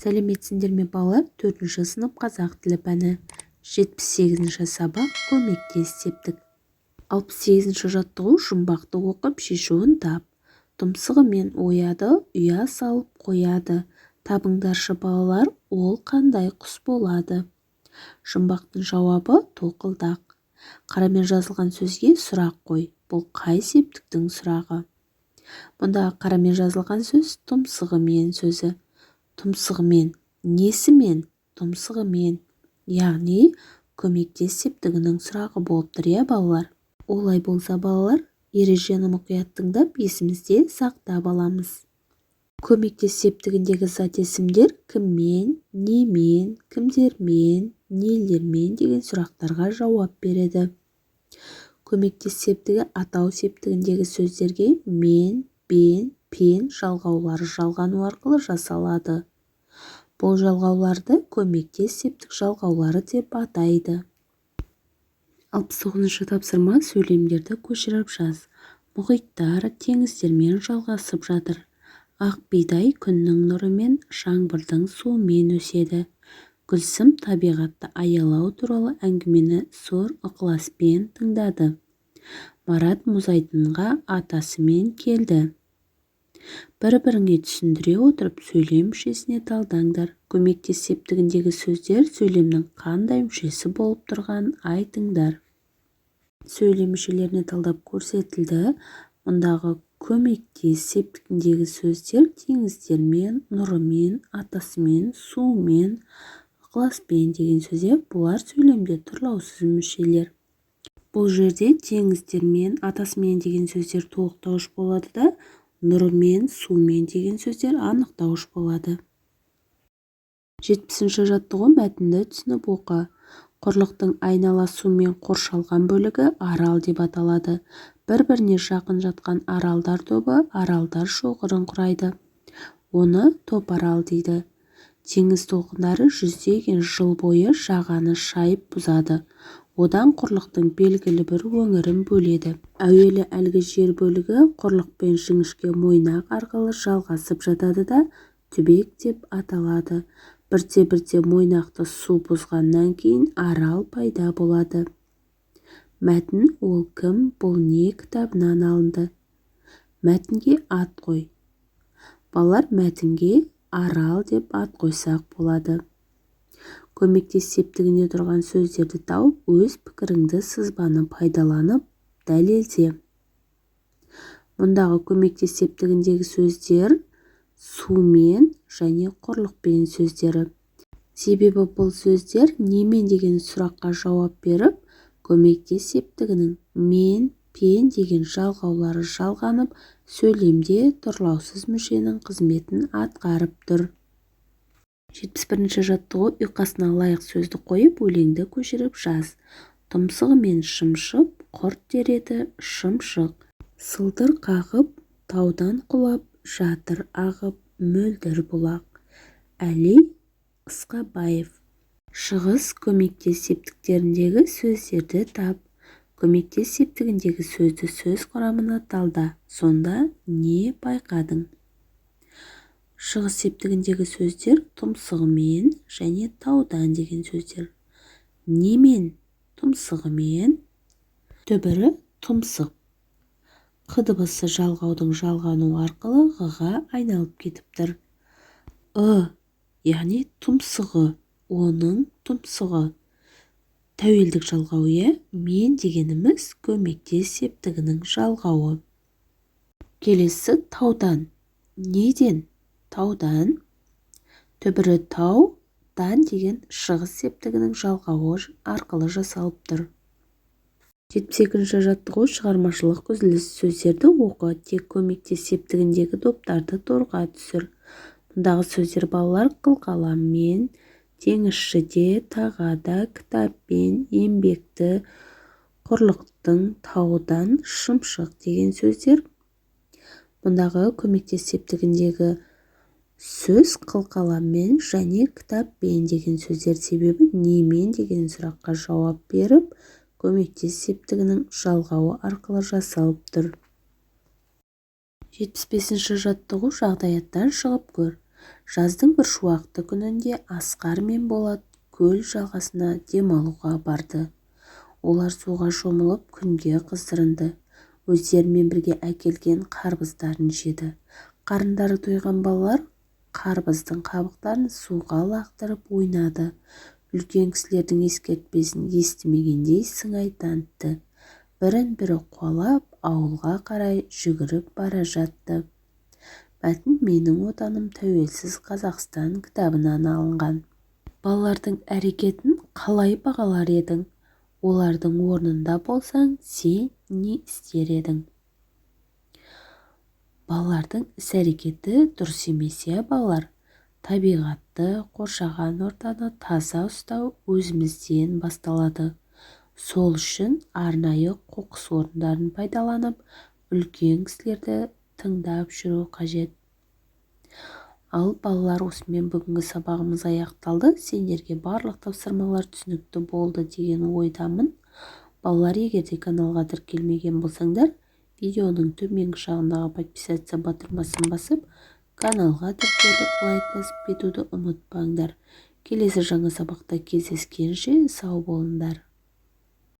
Сәлеметсіңдер ме балалар? 4-ші сынып қазақ тілі пәні. 78-ші сабақ көмектес септік. 68-ші жаттығу жұмбақты оқып шешуін тап. Тұмсығымен ояды, ұя салып қояды. Табыңдаршы балалар, ол қандай құс болады? Жұмбақтың жауабы тоқылдақ. Қарамен жазылған сөзге сұрақ қой. Бұл қай септіктің сұрағы? Мұндағы қарамен жазылған сөз тұмсығымен сөзі. Тұмсығымен, несімен? Тұмсығымен. Яғни, көмектес септігінің сұрағы болып тұр, иә балалар? Олай болса балалар, ережені мұқият тыңдап, есімізде сақтап аламыз. Көмектес септігіндегі зат есімдер кіммен, немен, кімдермен, нелермен деген сұрақтарға жауап береді. Көмектес септігі атау септігіндегі сөздерге мен, бен, пен жалғаулары жалғану арқылы жасалады. Бұл жалғауларды көмектес септік жалғаулары деп атайды. 69-шы тапсырма сөйлемдерді көшіріп жаз. Мұхиттар теңіздермен жалғасып жатыр. Ақ бидай күннің нұрымен, жаңбырдың суымен өседі. Гүлсім табиғатты аялау туралы әңгімені зор ықыласпен тыңдады. Марат мұз айдынға атасымен келді. Бір-біріңе түсіндіре отырып сөйлем мүшесіне талдаңдар. Көмектес септігіндегі сөздер сөйлемнің қандай мүшесі болып тұрғанын айтыңдар. Сөйлем мүшелеріне талдап көрсетілді. Мұндағы көмектес септігіндегі сөздер теңіздермен, нұрымен, атасымен, суымен, ықыласпен деген сөздер. Бұлар сөйлемде тұрлаусыз мүшелер. Бұл жерде теңіздермен, атасымен деген сөздер толықтауыш болады да, нұрымен, суымен деген сөздер анықтауыш болады. 70-ші жаттығу мәтінді түсініп оқы. Құрлықтың айнала сумен қоршалған бөлігі арал деп аталады. Бір-біріне жақын жатқан аралдар тобы аралдар шоғырын құрайды. Оны топарал дейді. Теңіз толқындары жүздеген жыл бойы жағаны шайып бұзады. Одан құрлықтың белгілі бір өңірін бөледі. Әуелі әлгі жер бөлігі құрлық пен жіңішке мойнақ арқылы жалғасып жатады да түбек деп аталады. Бірте-бірте мойнақты су бұзғаннан кейін арал пайда болады. Мәтін ол кім, бұл не кітабынан алынды. Мәтінге ат қой. Балалар, мәтінге арал деп ат қойсақ болады. Көмектес септігінде тұрған сөздерді тауып, өз пікіріңді сызбаны пайдаланып дәлелде. Мұндағы көмектес септігіндегі сөздер сумен және құрлықпен сөздері. Себебі бұл сөздер немен деген сұраққа жауап беріп, көмектес септігінің мен, пен деген жалғаулары жалғанып, сөйлемде тұрлаусыз мүшенің қызметін атқарып тұр. 71-ші жаттығу ұйқасына лайық сөзді қойып, өлеңді көшіріп жаз. Тұмсығымен шымшып, құрт дереді шымшық. Сылдыр қағып, таудан құлап, жатыр ағып, мөлдір бұлақ. Әли Ысқабаев. Шығыс көмектес септіктеріндегі сөздерді тап. Көмектес септігіндегі сөзді сөз құрамына талда. Сонда не байқадың? Шығыс септігіндегі сөздер тұмсығымен және таудан деген сөздер. Немен? Тұмсығымен. Түбірі тұмсық. Қ дыбысы жалғаудың жалғану арқылы ғ-ға айналып кетіптір. Яғни тұмсығы, оның тұмсығы. Тәуелдік жалғауы, мен дегеніміз көмектес септігінің жалғауы. Келесі таудан. Неден? Таудан. Түбірі тау, дан деген шығыс септігінің жалғауы арқылы жасалып тұр. 72-ші жаттығу шығармашылық үзіліс. Сөздерді оқы, тек көмектес септігіндегі доптарды торға түсір. Мұндағы сөздер балалар қылқаламмен, теңізшіде, тағада, кітаппен, еңбекті, құрлықтың, таудан, шымшық деген сөздер. Мұндағы көмектес септігіндегі сөз қылқаламмен және кітаппен деген сөздер. Себебі немен деген сұраққа жауап беріп, көмектес септігінің жалғауы арқылы жасалып тұр. 75-ші жаттығу жағдаяттан шығып көр. Жаздың бір шуақты күнінде Асқар мен Болат көл жағасына демалуға барды. Олар суға шомылып күнге қыздырынды. Өздерімен бірге әкелген қарбыздарын жеді. Қарындары тойған балалар қарбыздың қабықтарын суға лақтырып ойнады. Үлкен кісілердің ескертпесін естімегендей сыңай танытты. Бірін-бірі қуалап ауылға қарай жүгіріп бара жатты. Мәтін «Менің отаным тәуелсіз Қазақстан» кітабынан алынған. Балалардың әрекетін қалай бағалар едің? Олардың орнында болсаң, сен не істер едің? Балалардың іс-әрекеті дұрыс емес, балалар. Табиғатты, қоршаған ортаны таза ұстау өзімізден басталады. Сол үшін арнайы қоқыс орындарын пайдаланып, үлкен кісілерді тыңдап жүру қажет. Ал балалар, осымен бүгінгі сабағымыз аяқталды. Сендерге барлық тапсырмалар түсінікті болды деген ойдамын. Балалар, егер де каналға тіркелмеген болсаңдар, видеоның төменгі жағындағы подписаться батырмасын басып, каналға тіркеліп, лайк басып кетуді ұмытпаңдар. Келесі жаңа сабақта кездескенше сау болыңдар.